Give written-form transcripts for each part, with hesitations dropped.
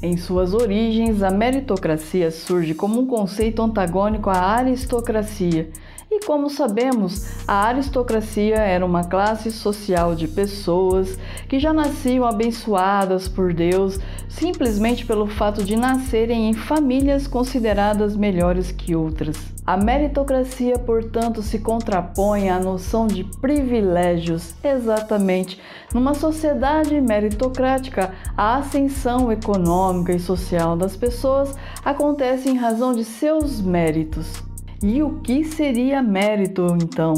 Em suas origens, a meritocracia surge como um conceito antagônico à aristocracia. E como sabemos, a aristocracia era uma classe social de pessoas que já nasciam abençoadas por Deus simplesmente pelo fato de nascerem em famílias consideradas melhores que outras. A meritocracia, portanto, se contrapõe à noção de privilégios. Exatamente. Numa sociedade meritocrática, a ascensão econômica e social das pessoas acontece em razão de seus méritos. E o que seria mérito, então?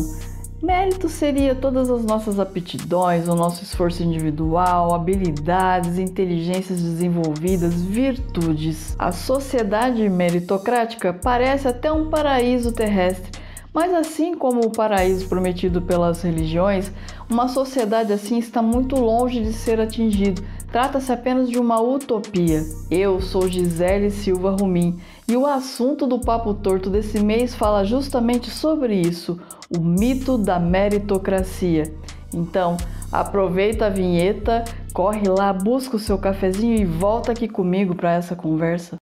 Mérito seria todas as nossas aptidões, o nosso esforço individual, habilidades, inteligências desenvolvidas, virtudes. A sociedade meritocrática parece até um paraíso terrestre, mas assim como o paraíso prometido pelas religiões, uma sociedade assim está muito longe de ser atingido. Trata-se apenas de uma utopia. Eu sou Gisele Silva Rumim e o assunto do Papo Torto desse mês fala justamente sobre isso, o mito da meritocracia. Então, aproveita a vinheta, corre lá, busca o seu cafezinho e volta aqui comigo para essa conversa.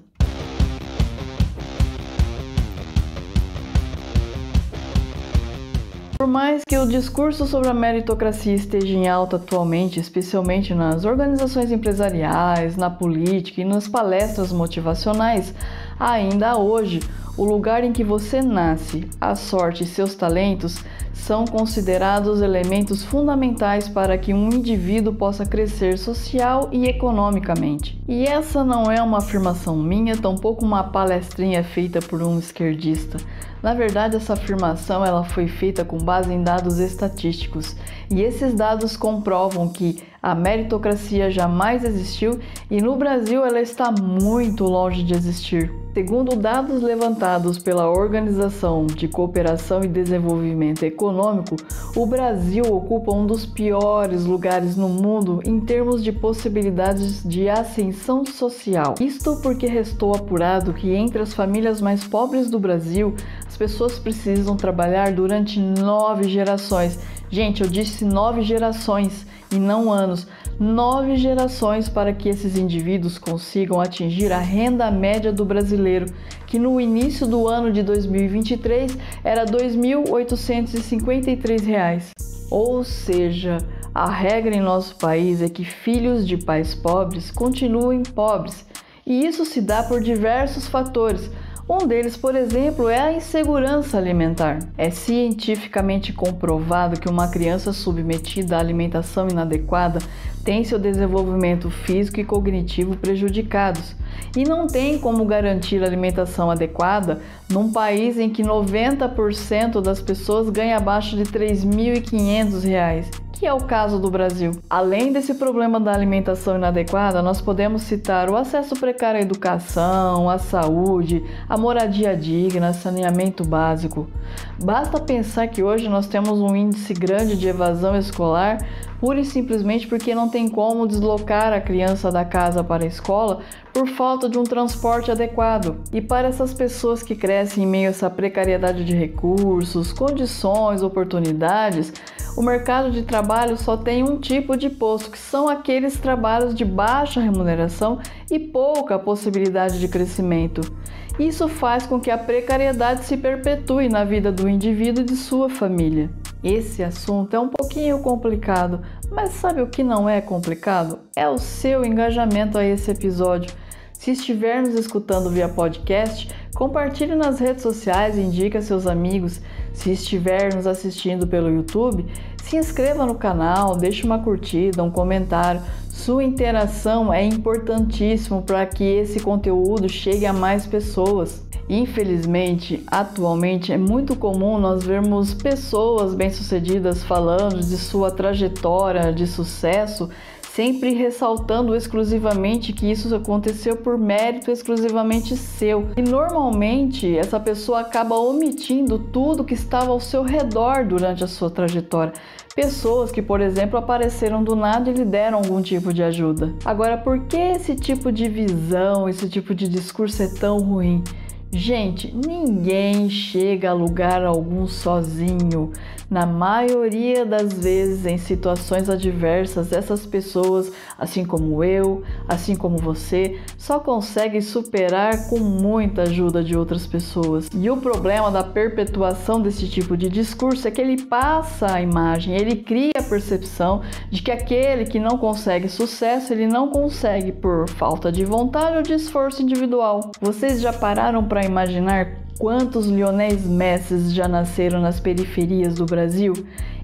Por mais que o discurso sobre a meritocracia esteja em alta atualmente, especialmente nas organizações empresariais, na política e nas palestras motivacionais, ainda hoje, o lugar em que você nasce, a sorte e seus talentos são considerados elementos fundamentais para que um indivíduo possa crescer social e economicamente. E essa não é uma afirmação minha, tampouco uma palestrinha feita por um esquerdista. Na verdade, essa afirmação ela foi feita com base em dados estatísticos, e esses dados comprovam que a meritocracia jamais existiu e no Brasil ela está muito longe de existir. Segundo dados levantados pela Organização de Cooperação e Desenvolvimento Econômico, o Brasil ocupa um dos piores lugares no mundo em termos de possibilidades de ascensão social. Isto porque restou apurado que entre as famílias mais pobres do Brasil, as pessoas precisam trabalhar durante 9 gerações. Gente, eu disse 9 gerações e não anos. 9 gerações para que esses indivíduos consigam atingir a renda média do brasileiro, que no início do ano de 2023 era R$ 2.853. Ou seja, a regra em nosso país é que filhos de pais pobres continuem pobres, e isso se dá por diversos fatores. Um deles, por exemplo, é a insegurança alimentar. É cientificamente comprovado que uma criança submetida à alimentação inadequada tem seu desenvolvimento físico e cognitivo prejudicados. E não tem como garantir alimentação adequada num país em que 90% das pessoas ganha abaixo de R$ 3.500, que é o caso do Brasil. Além desse problema da alimentação inadequada, nós podemos citar o acesso precário à educação, à saúde, à moradia digna, saneamento básico. Basta pensar que hoje nós temos um índice grande de evasão escolar, pura e simplesmente porque não tem como deslocar a criança da casa para a escola por falta de um transporte adequado. E para essas pessoas que crescem em meio a essa precariedade de recursos, condições, oportunidades, o mercado de trabalho só tem um tipo de posto, que são aqueles trabalhos de baixa remuneração e pouca possibilidade de crescimento. Isso faz com que a precariedade se perpetue na vida do indivíduo e de sua família. Esse assunto é um pouquinho complicado, mas sabe o que não é complicado? É o seu engajamento a esse episódio. Se estiver nos escutando via podcast, compartilhe nas redes sociais e indique a seus amigos. Se estiver nos assistindo pelo YouTube, se inscreva no canal, deixe uma curtida, um comentário. Sua interação é importantíssimo para que esse conteúdo chegue a mais pessoas. Infelizmente, atualmente é muito comum nós vermos pessoas bem-sucedidas falando de sua trajetória de sucesso, sempre ressaltando exclusivamente que isso aconteceu por mérito exclusivamente seu. E normalmente essa pessoa acaba omitindo tudo que estava ao seu redor durante a sua trajetória. Pessoas que, por exemplo, apareceram do nada e lhe deram algum tipo de ajuda. Agora, por que esse tipo de visão, esse tipo de discurso é tão ruim? Gente, ninguém chega a lugar algum sozinho. Na maioria das vezes, em situações adversas, essas pessoas, assim como eu, assim como você, só conseguem superar com muita ajuda de outras pessoas. E o problema da perpetuação desse tipo de discurso é que ele passa a imagem, ele cria a percepção de que aquele que não consegue sucesso, ele não consegue por falta de vontade ou de esforço individual. Vocês já pararam para imaginar quantos Lionéis Messi já nasceram nas periferias do Brasil?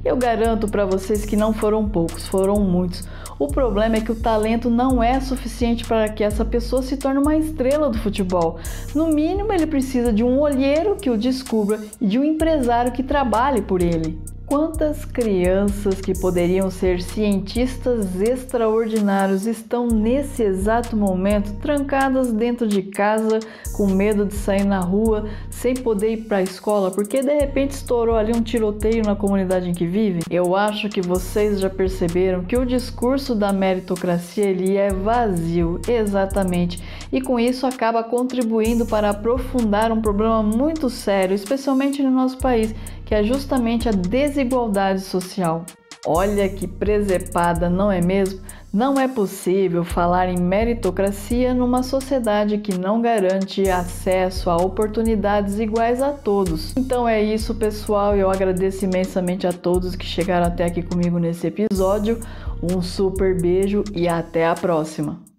Eu garanto para vocês que não foram poucos, foram muitos. O problema é que o talento não é suficiente para que essa pessoa se torne uma estrela do futebol. No mínimo, ele precisa de um olheiro que o descubra e de um empresário que trabalhe por ele. Quantas crianças que poderiam ser cientistas extraordinários estão nesse exato momento trancadas dentro de casa, com medo de sair na rua, sem poder ir para a escola, porque de repente estourou ali um tiroteio na comunidade em que vivem? Eu acho que vocês já perceberam que o discurso da meritocracia ele é vazio, exatamente, e com isso acaba contribuindo para aprofundar um problema muito sério, especialmente no nosso país, que é justamente a desigualdade social. Olha que presepada, não é mesmo? Não é possível falar em meritocracia numa sociedade que não garante acesso a oportunidades iguais a todos. Então é isso, pessoal. Eu agradeço imensamente a todos que chegaram até aqui comigo nesse episódio. Um super beijo e até a próxima!